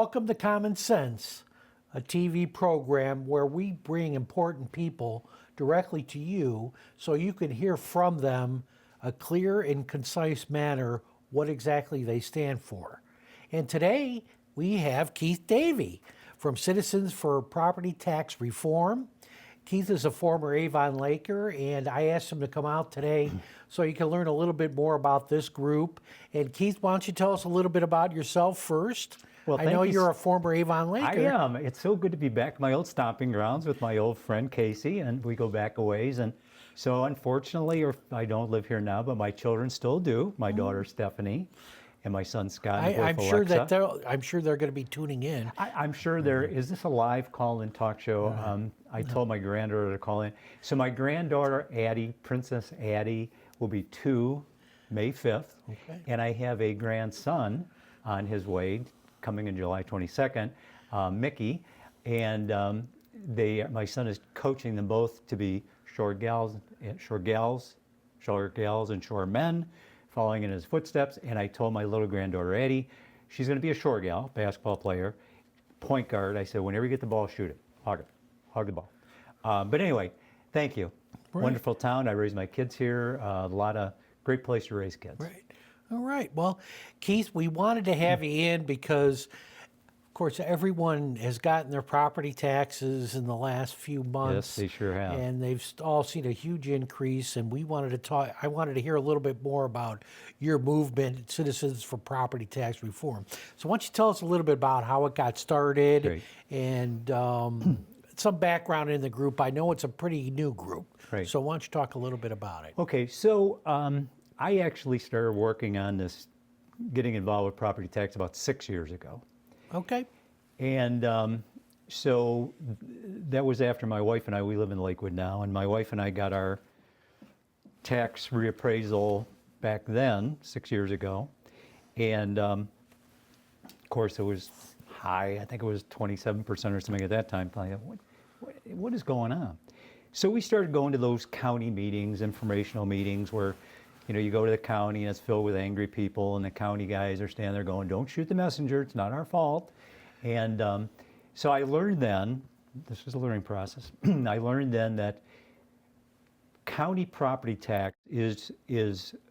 Welcome to Common Sense, a TV program where we bring important people directly to you so you can hear from them a clear and concise manner what exactly they stand for. And today we have Keith Davey from Citizens for Property Tax Reform. Keith is a former Avon Laker, and I asked him to come out today so you can learn a little bit more about this group. And Keith, why don't you tell us a little bit about yourself first? Well, I know you're a former Avon Laker. I am. It's so good to be back in my old stomping grounds with my old friend Casey, and we go back a ways. And so unfortunately, I don't live here now, but my children still do. My daughter Stephanie and my son Scott and I'm wife sure Alexa. that I'm sure they're going to be tuning in. I'm sure there is. This a live call-in talk show? I told my granddaughter to call in. So my granddaughter Addie, Princess Addie, will be 2 May 5th, and I have a grandson on his way coming in July 22nd, Mickey, and my son is coaching them both to be short gals and short men, following in his footsteps. And I told my little granddaughter Addie, she's going to be a short gal, basketball player, point guard. I said, whenever you get the ball, shoot it, hug the ball. But anyway, thank you. Right. Wonderful town. I raised my kids here. A lot of great place to raise kids. Right. All right. Well, Keith, we wanted to have you in because, of course, everyone has gotten their property taxes in the last few months. Yes, they sure have. And they've all seen a huge increase. And I wanted to hear a little bit more about your movement, Citizens for Property Tax Reform. So why don't you tell us a little bit about how it got started. Great. And some background in the group. I know it's a pretty new group. Right. So why don't you talk a little bit about it? Okay. So I actually started working on this, getting involved with property tax about 6 years ago. Okay. And so that was after my wife and we live in Lakewood now, and my wife and I got our tax reappraisal back then, 6 years ago. And of course it was high. I think it was 27% or something at that time. What is going on? So we started going to those county meetings, informational meetings where you go to the county and it's filled with angry people, and the county guys are standing there going, don't shoot the messenger, it's not our fault. And so I learned then, this was a learning process, I learned then that county property tax is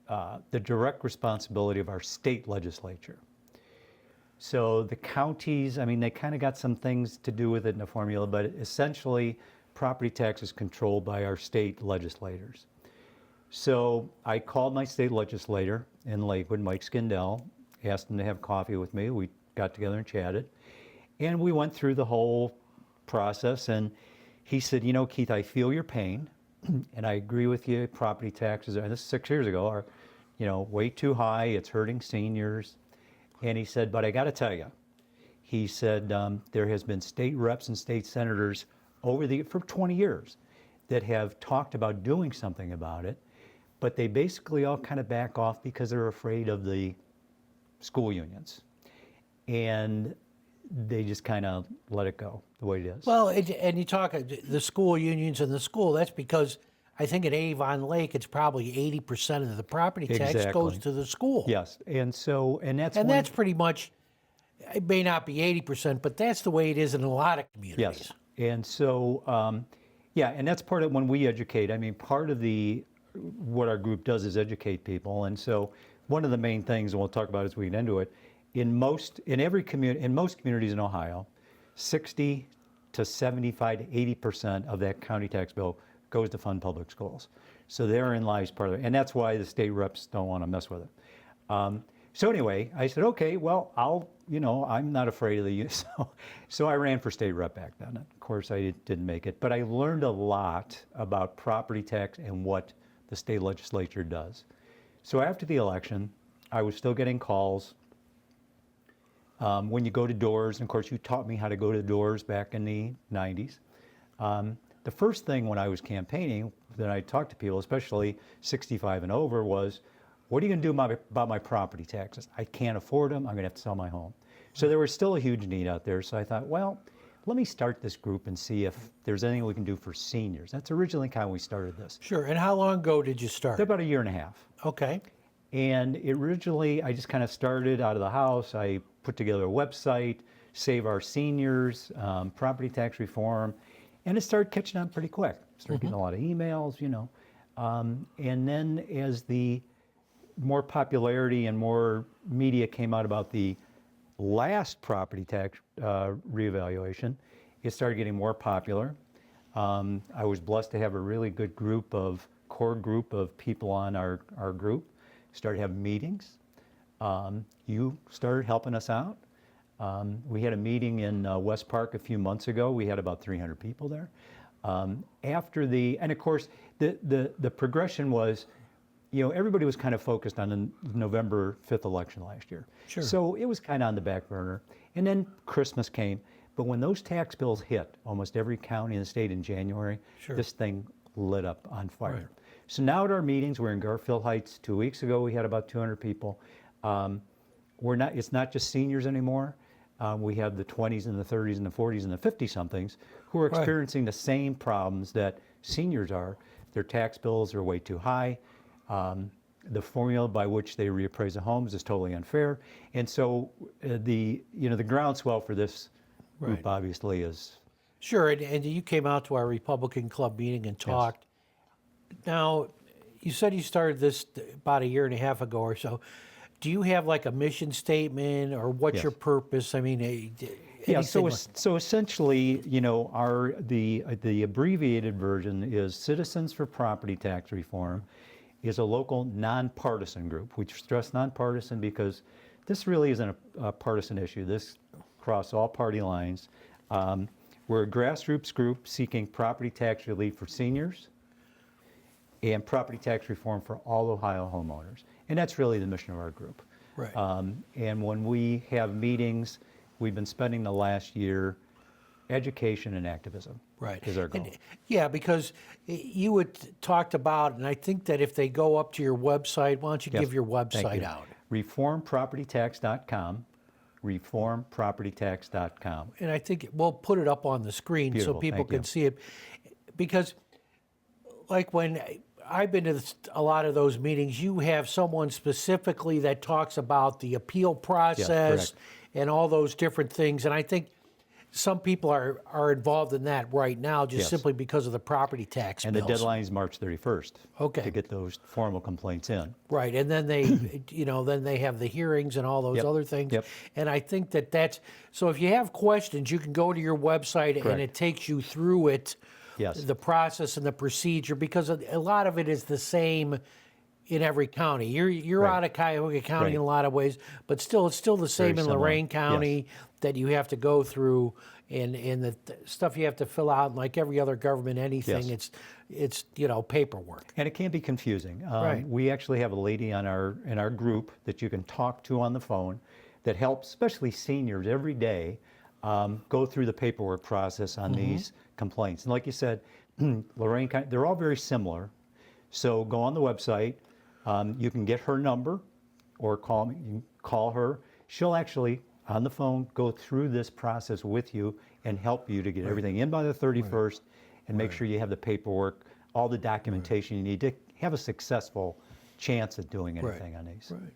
the direct responsibility of our state legislature. So the counties, they kind of got some things to do with it in the formula, but essentially property tax is controlled by our state legislators. So I called my state legislator in Lakewood, Mike Skindell, asked him to have coffee with me. We got together and chatted. And we went through the whole process. And he said, Keith, I feel your pain. And I agree with you. Property taxes, and this is 6 years ago, are, way too high. It's hurting seniors. And he said, but I got to tell you, he said, there has been state reps and state senators for 20 years that have talked about doing something about it. But they basically all kind of back off because they're afraid of the school unions. And they just kind of let it go the way it is. Well, and you talk the school unions and the school, that's because I think at Avon Lake, it's probably 80% of the property tax goes to the school. Yes, and that's pretty much, it may not be 80%, but that's the way it is in a lot of communities. Yes, and so, and that's part of when we educate. Part of what our group does is educate people. And so one of the main things, and we'll talk about as we get into it, in most communities in Ohio, 60 to 75 to 80% of that county tax bill goes to fund public schools. So therein lies part of it. And that's why the state reps don't want to mess with it. So anyway, I said, okay, well, I'm not afraid of the union. So I ran for state rep back then. Of course, I didn't make it. But I learned a lot about property tax and what the state legislature does. So after the election, I was still getting calls. When you go to doors, and of course you taught me how to go to doors back in the 90s. The first thing when I was campaigning that I talked to people, especially 65 and over, was, what are you going to do about my property taxes? I can't afford them. I'm going to have to sell my home. So there was still a huge need out there. So I thought, well, let me start this group and see if there's anything we can do for seniors. That's originally kind of when we started this. Sure. And how long ago did you start? About a year and a half. Okay. And originally, I just kind of started out of the house. I put together a website, save our seniors, property tax reform, and it started catching on pretty quick. Started getting a lot of emails, you know. And then as the more popularity and more media came out about the last property tax reevaluation, it started getting more popular. I was blessed to have a really good core group of people on our group. Started having meetings. You started helping us out. We had a meeting in West Park a few months ago. We had about 300 people there. And of course, the progression was, you know, everybody was kind of focused on the November 5th election last year. Sure. So it was kind of on the back burner. And then Christmas came. But when those tax bills hit almost every county in the state in January, Sure. this thing lit up on fire. Right. So now at our meetings, we're in Garfield Heights. 2 weeks ago, we had about 200 people. It's not just seniors anymore. We have the 20s and the 30s and the 40s and the 50-somethings who are Right. experiencing the same problems that seniors are. Their tax bills are way too high. The formula by which they reappraise the homes is totally unfair. And so the groundswell for this group Right. obviously is. Sure, and you came out to our Republican Club meeting and talked. Now, you said you started this about a year and a half ago or so. Do you have like a mission statement, or what's Yes. your purpose? I mean, Yeah, so anything so essentially, you know, the abbreviated version is Citizens for Property Tax Reform, is a local nonpartisan group. We stress nonpartisan because this really isn't a partisan issue. This crosses all party lines. We're a grassroots group seeking property tax relief for seniors and property tax reform for all Ohio homeowners. And that's really the mission of our group. Right. And when we have meetings, we've been spending the last year education and activism. Right. Is our goal. Yeah, because you had talked about, and I think that if they go up to your website, why don't you Yes, give your thank website you. out? Reformpropertytax.com, reformpropertytax.com. And I think we'll put it up on the screen so Beautiful, people thank can you. see it. Because, like, when I've been to a lot of those meetings, you have someone specifically that talks about the appeal process correct. and all those different things. And I think some people are involved in that right now just Yes. simply because of the property tax And bills. the deadline is March 31st. Okay. To get those formal complaints in. Right, and then they, then they have the hearings and all those Yep, other things. yep. And I think that's, so if you have questions, you can go to your website and Correct. it takes you through it, Yes. the process and the procedure, because a lot of it is the same in every county. You're Right. out of Cuyahoga County Right. in a lot of ways, but still, it's still the same in similar, Lorain yes. County that you have to go through, and the stuff you have to fill out, and like every other government, anything, Yes. it's paperwork. And it can be confusing. Right. We actually have a lady in our group that you can talk to on the phone that helps, especially seniors, every day go through the paperwork process on these complaints. And like you said, Lorain County, they're all very similar. So go on the website. You can get her number or call me. You can call her. She'll actually, on the phone, go through this process with you and help you to get everything in by the 31st and make sure you have the paperwork, all the documentation you need to have a successful chance at doing anything on these. Right.